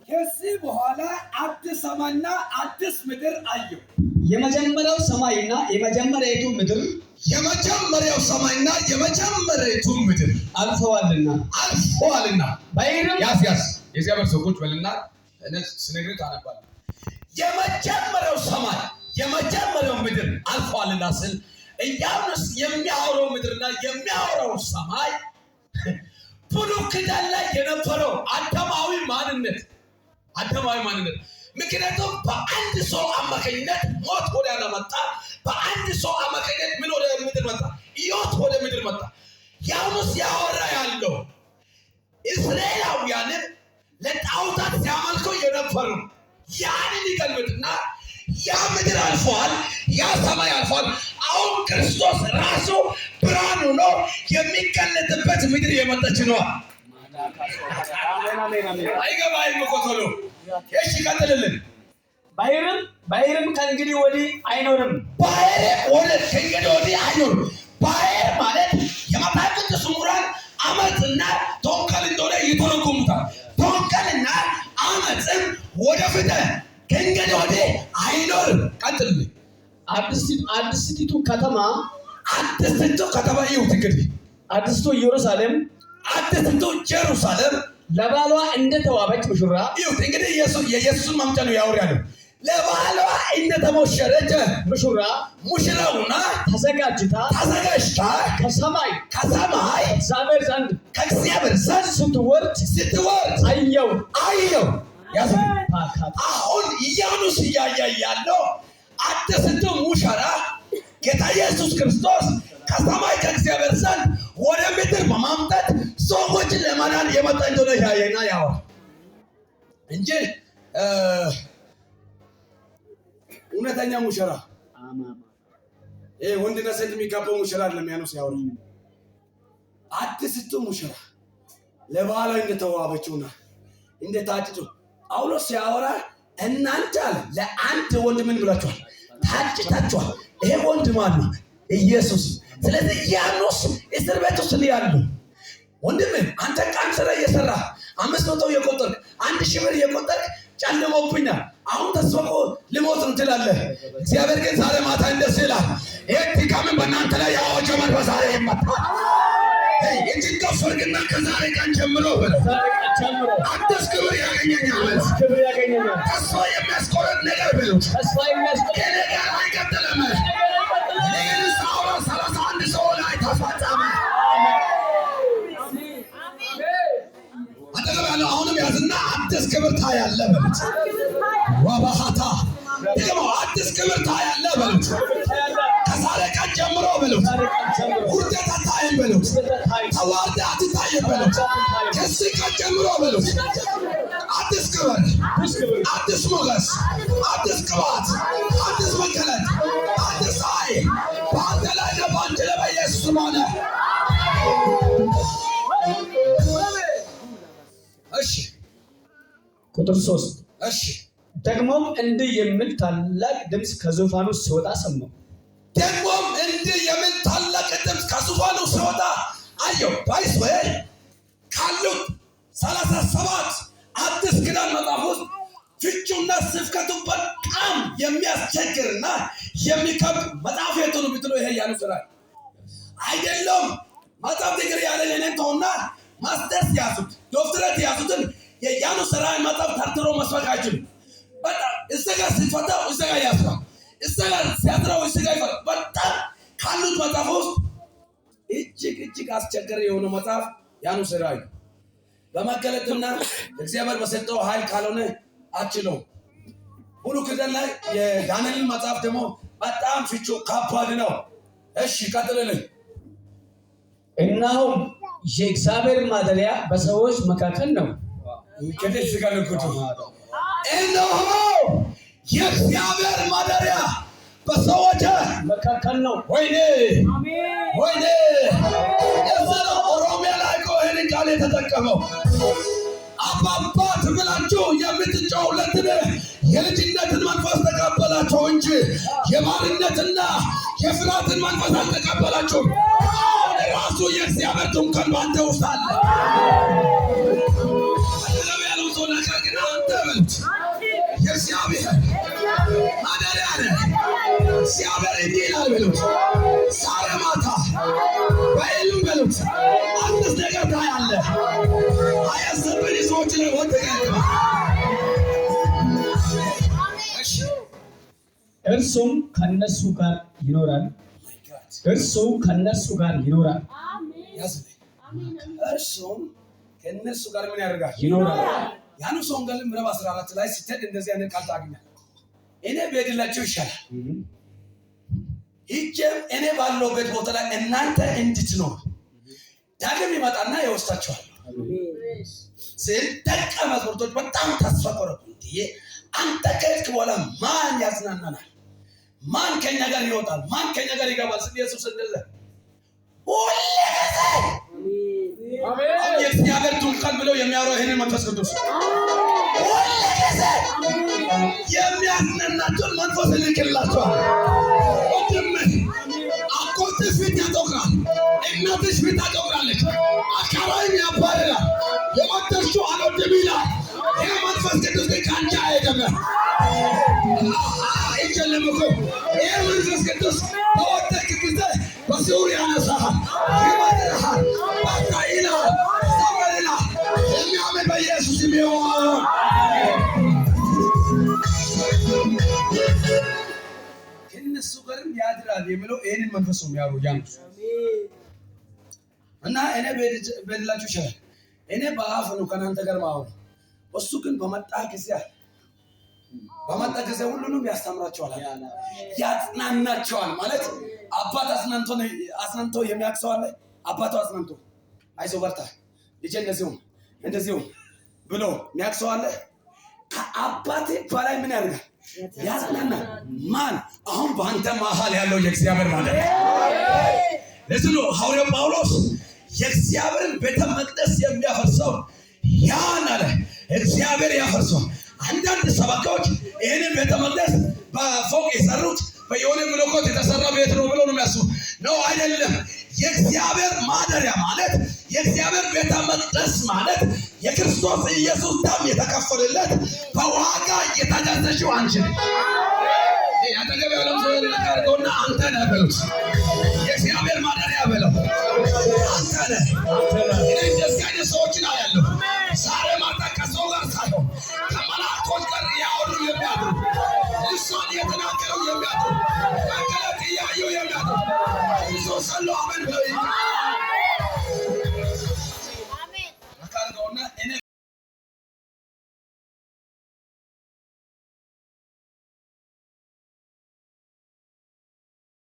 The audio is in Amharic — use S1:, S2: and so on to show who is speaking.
S1: ከዚህ በኋላ አዲስ ሰማይና አዲስ ምድር አየሁ።
S2: የመጀመሪያው ሰማይና የመጀመሪያይቱ ምድር
S1: የመጀመሪያው ሰማይና የመጀመሪያይቱ ምድር
S2: አልፈዋልና
S1: ባይርም ያስ የእግዚአብሔር ሰዎች በልና ስነግርህ ታነባለህ። የመጀመሪያው ሰማይ የመጀመሪያው ምድር አልፈዋልና ስል ኢያሱስ የሚያወራው ምድርና የሚያወራው ሰማይ ብሉይ ኪዳን ላይ የነበረው አዳማዊ ማንነት ምክንያቱም በአንድ ሰው አማካኝነት ሞት ወደ ዓለም መጣ። በአንድ ሰው አማካኝነት ምን ወደ ምድር መጣ? ሕይወት ወደ ምድር መጣ። ኢያሱስ ያወራ ያለው እስራኤላውያንን ለጣዖታት ሲያመልኩ የነበሩ ያንን ይገልብጥና ያ ምድር አልፏል፣ ያ ሰማይ አልፏል። አሁን ክርስቶስ ራሱ ብርሃን ሆኖ የሚገለጥበት ምድር የመጣች ነው። አይገባይም እኮ ቶሎ እሺ፣ ቀጥልልን።
S2: ባሕርም ከእንግዲህ ወዲህ አይኖርም።
S1: ከእንግዲህ ወዲህ አይኖርም። ባሕር ማለት የመጽሐፍ ቅዱስ ምሁራን አመፅና ተንኮል እንደሆነ ይተረጉሙታል። ተንኮልና አመፅም ወደፊት ከእንግዲህ ወዲህ አይኖርም። ቀጥልልን።
S2: አዲስቱ ከተማ
S1: ይሁት እንግዲህ
S2: አዲስቱ ኢየሩሳሌም ለባሏ እንደተዋበች ሙሽራ
S1: ይሁት እንግዲህ የኢየሱስን መምጫ ነው ያወራለው። ለባሏ እንደተሞሸረች ሙሽራውና ተዘጋጅታ ከሰማይ ከእግዚአብሔር ዘንድ ስትወርድ አየው። አሁን ኢያሱስ እያየ ያለው አዲስቱ ሙሽራ ጌታ ኢየሱስ ክርስቶስ ከሰማይ ከእግዚአብሔር ዘንድ ወደ ምድር በማምጣት ሰዎችን ለማዳን የመጣ እንደሆነ ያየና ያወራ እንጂ እውነተኛ ሙሽራ ወንድና ሴት የሚጋባው ሙሽራ አይደለም። ኢያሱስ ያወራ አዲስቱ ሙሽራ ለባሏ እንደተዋበችውና እንደታጭቶ ጳውሎስ ሲያወራ እናንተ አለ ለአንድ ወንድ ምን ብላችኋል? ታጭታችኋል። ይሄ ወንድ ማን ነው? ኢየሱስ። ስለዚህ ኢያሱስ እስር ቤት ውስጥ ያለው ወንድም አንተ ቀን ስራ እየሰራ 500 የቆጠርክ 1000 ብር የቆጠርክ ጨልሞብኛል፣ አሁን ተስፋ ልሞት ነው ትላለህ። እግዚአብሔር ግን ዛሬ ማታ እንደዚህ ይላል፣ ይሄ ድካም በእናንተ ላይ ያወጀው መንፈስ ዛሬ ይመታል። የጭንቀት ፍርግና ከዛሬ ቀን ጀምሮ አዲስ ክብር ያገኘኛል። ተስፋ የሚያስቆርጥ ነገር ብሉት ከኔ ጋር አይቀጥልም። ይህን ሳውራ 31 ሰው ላይ ተፈጸመ። አጠገብ ያለው አሁንም ያዝና አዲስ ክብር ታያለህ በሉት። ወባሃታ ደግሞ አዲስ ክብር ታያለህ በሉት። ከዛሬ ቀን ጀምሮ በሉት ውርደት አታይም በሉት። ተዋርደህ አትታይም በሉት። ከዚህ ቀን ጀምሮ በሉት አዲስ ክብር፣ አዲስ ሞገስ፣ አዲስ ቅባት፣ አዲስ መገለጥ፣ አዲስ ኃይል በአንተ ላይ ነው፣ በአንተ ላይ በኢየሱስ ስም ሆነ። እሺ
S2: ቁጥር 3
S1: እሺ
S2: ደግሞም እንዲህ የሚል ታላቅ ድምፅ ከዙፋኑ ሲወጣ ሰማሁ።
S1: ደግሞም እንዲህ የሚል ታላቅ ድምፅ ከዙፋኑ ሲወጣ አየሁ። ባይስ ወይ ካሉት 37 አዲስ ኪዳን መጽሐፍ ውስጥ ፍቹና ስብከቱ በጣም የሚያስቸግርና የሚከብድ መጽሐፍ የቱ ነው ብትሉ ይሄ ኢያሱስ ራእይ አይደለም። መጽሐፍ ዲግሪ ያለን እኔን ተውና ማስተርስ ያዙት ዶክትሬት ያዙትን የኢያሱስ ራእይ መጽሐፍ ተርትሮ መስበክ አይችልም። በጣም እሰጋ ሲፈታው እሰጋ ያስፋል፣ እሰጋ ሲያጥራው እሰጋ ይፈታል። በጣም ካሉት መጽሐፍ ውስጥ እጅግ አስቸጋሪ የሆነ መጽሐፍ ኢያሱስ ራእይ በመገለጥና እግዚአብሔር በሰጠው ኃይል ካልሆነ አችለው። ብሉይ ኪዳን ላይ የዳንኤልን መጽሐፍ ደግሞ በጣም ፍቹ ከባድ ነው። እሺ ቀጥልልኝ።
S2: እነሆም የእግዚአብሔር ማደሪያ በሰዎች መካከል ነው።
S1: እነሆ የእግዚአብሔር ማደሪያ በሰዎች
S2: መካከል ነው።
S1: ወይኔ ኦሮሚያ ላይ እኮ ይህንን ቃል የተጠቀመው አባባት ብላችሁ የምትጫወቱትን የልጅነትን መንፈስ ተቀበላችሁ እንጂ የባርነትና የፍርሃትን መንፈስ አልተቀበላችሁም። አሁን ራሱ የእግዚአብሔር ድንኳን ባንተ ውስጥ አለ። በሉት። የእግዚአብሔር ማደሪያ ነህ። እግዚአብሔር እንዲህ ይላል በሉት። ዛሬ ማታ በሕልም በሉት አዲስ ነገር ታያለህ። አያሰብን ሰዎችን ወደቀ።
S2: እርሱም ከነሱ ጋር ይኖራል። እርሱም ከነሱ ጋር ይኖራል።
S1: እርሱም ከነሱ ጋር ምን ያደርጋል?
S2: ይኖራል።
S1: ዮሐንስ ወንጌል ምዕራፍ 14 ላይ ስትሄድ እንደዚህ አይነት ቃል ታገኛለህ። እኔ ብሄድላችሁ ይሻላል፣ ሂጄም እኔ ባለሁበት ቦታ ላይ እናንተ እንድትኖሩ ዳግም ይመጣና ይወስዳችኋል ስል ደቀ መዛሙርቶች በጣም ተስፋ ቆረጡ። አንተ ከሄድክ በኋላ ማን ያጽናናናል? ማን ከኛ ጋር ይወጣል? ማን ከኛ ጋር ይገባል? ስለ ኢየሱስ እንደዚህ የእግዚአብሔር ድንኳን ብለው የሚያወራው ይህንን መንፈስ ቅዱስ የሚያጽናናቸውን መንፈስ ይልክላቸዋል። ወንድምህ አጎትህ ፊት ያጠቁራል፣ እናትሽ ፊት ታጠቁራለች፣ አካባቢ ያባርራል፣ የወደድሽው አልወድም ይላል። ይህ መንፈስ ቅዱስ ግን ከአንቺ አይሄድም። አይጨለም እኮ ይህ መንፈስ ቅዱስ በወደድክ ጊዜ በሲኦል ያነሳሃል፣ ይመድርሃል፣ በቃ ይልሃል፣ ዘመን ይልሃል። የሚያምን በኢየሱስ ይሆን። ከእነሱ ጋርም ያድራል የሚለው ይህንን መንፈስ ነው የሚያወሩ ያንሱ እና እኔ በሌላችሁ ይችላል። እኔ በአፍ ነው ከእናንተ ጋር ማወሩ። እሱ ግን በመጣ ጊዜ ሁሉንም ያስተምራቸዋል፣ ያጽናናቸዋል። ማለት አባት አጽናንቶ የሚያቅሰው አለ። አባቱ አጽናንቶ አይዞህ በርታ ልጄ እንደዚሁ ብሎ የሚያቅሰው አለ። ከአባቴ በላይ ምን ያደርጋል? ያጽናናል። ማን? አሁን በአንተ መሀል ያለው የእግዚአብሔር ማለት ነው። ለዚህ ነው ሐዋርያው ጳውሎስ የእግዚአብሔርን ቤተ መቅደስ የሚያፈርሰው ያን አለ እግዚአብሔር ያፈርሰው። አንዳንድ ሰባኪዎች ይህንን ቤተ መቅደስ በፎቅ የሰሩት በየሆነ ብሎኮት የተሰራ ቤት ነው ብሎ ነው የሚያስቡ። ነው አይደለም። የእግዚአብሔር ማደሪያ ማለት የእግዚአብሔር ቤተ መቅደስ ማለት የክርስቶስ ኢየሱስ ደም የተከፈለለት በዋጋ የተገዛችው አንቺ ነሽ። ያጠገብ ያለው ሰው ያደርገውና አንተ ነህ በሉት። የእግዚአብሔር ማደሪያ በለው አንተ ነህ። እኔ እንደዚህ አይነት ሰዎችን አያለሁ።